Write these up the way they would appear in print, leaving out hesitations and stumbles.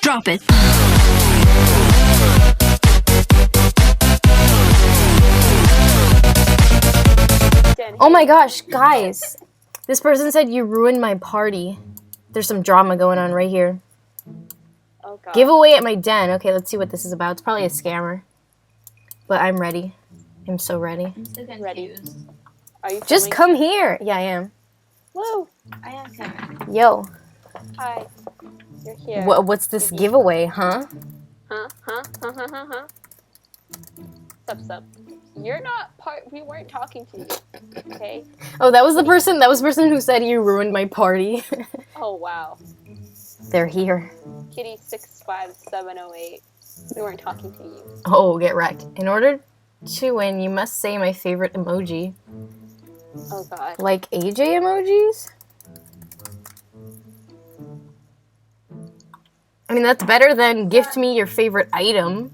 Drop it. Oh my gosh, guys. This person said you ruined my party. There's some drama going on right here. Oh god. Giveaway at my den. Okay, let's see what this is about. It's probably a scammer. But I'm ready. I'm so ready. I'm so confused. Ready. Are you Just filming? come here. Yeah, I am. Woo! I am coming. Yo. Hi. You're here. What's this giveaway, huh? Huh? Sup. You're not part. We weren't talking to you. Okay. Oh, that was the person who said you ruined my party. Oh wow. They're here. Kitty 65708. We weren't talking to you. Oh, get wrecked. In order to win, you must say my favorite emoji. Oh god. Like AJ emojis? I mean, that's better than gift me your favorite item.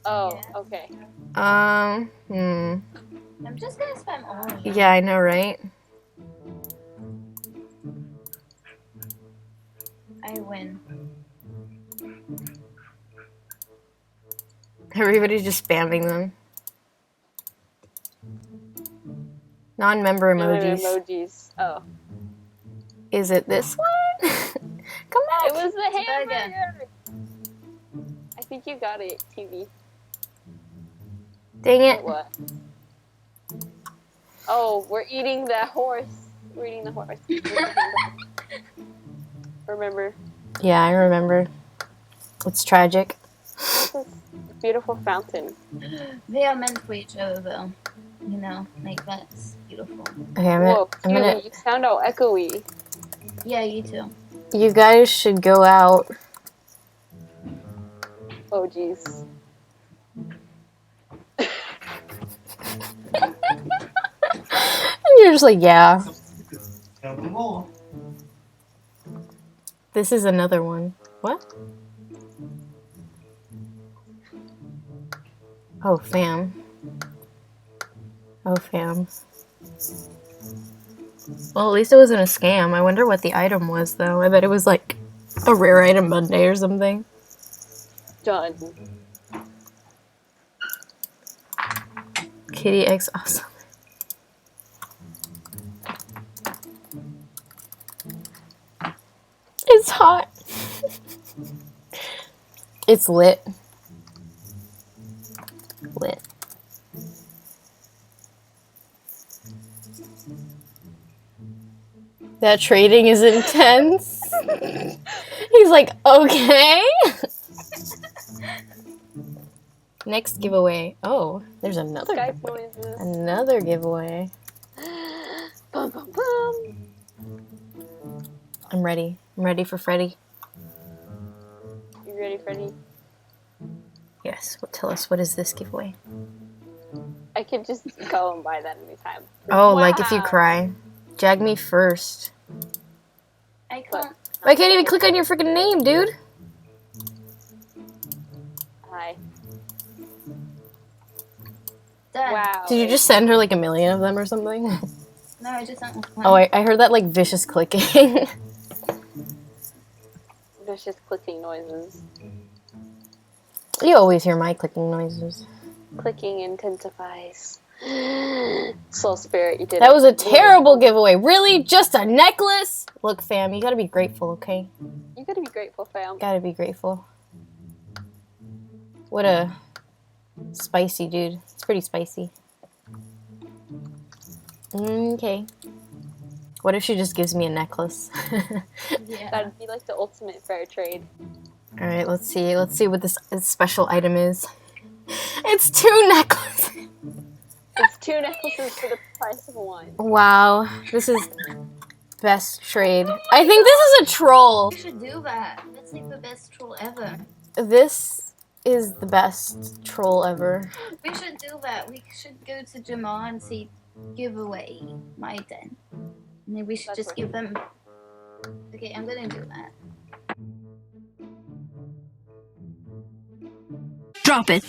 Oh, okay. I'm just gonna spam all of them. Yeah, I know, right? I win. Everybody's just spamming them. Non-member emojis. Emojis. Oh. Is it this one? Come back. It was the burger. hamburger. I think you got it, TV. Dang it. What? Oh, we're eating the horse. We're eating the horse. Remember? Yeah, I remember. It's tragic. This is a beautiful fountain. They are meant for each other, though. You know, like that's beautiful. Okay, I'm Whoa, gonna. you sound all echoey. Yeah, you too. You guys should go out. Oh, jeez. And you're just like, yeah. This is another one. What? Oh, fam. Oh, fam. Well, at least it wasn't a scam. I wonder what the item was, though. I bet it was like a rare item Monday or something. Done. Kitty X awesome. It's hot. It's lit. Lit. That trading is intense. He's like, okay. Next giveaway. Oh, there's another Skype giveaway. noises. Another giveaway. Bum, bum, bum. I'm ready. I'm ready for Freddy. You ready, Freddy? Yes. Tell us, what is this giveaway? I could just go and buy that anytime. Oh, like if you Wow. cry. Jag me first. I can't. I can't even click on your freaking name, dude. Hi. Done. Wow. Did you just send her like a million of them or something? No, I just sent one. Oh, I heard that like vicious clicking. Vicious clicking noises. You always hear my clicking noises. Clicking intensifies. Soul Spirit, you did That it. was a terrible giveaway. Really? Just a necklace? Look, fam, you gotta be grateful, okay? You gotta be grateful, fam. Gotta be grateful. What a spicy dude. It's pretty spicy. Okay. What if she just gives me a necklace? Yeah. That'd be like the ultimate fair trade. Alright, let's see. Let's see what this special item is. It's 2 necklaces! It's 2 necklaces for the price of 1. Wow. This is best trade. I think this is a troll. We should do that. That's like the best troll ever. This is the best troll ever. We should do that. We should go to Jamaa and say, give away my den. And then we should That's just right. give them. Okay, I'm gonna do that. Drop it.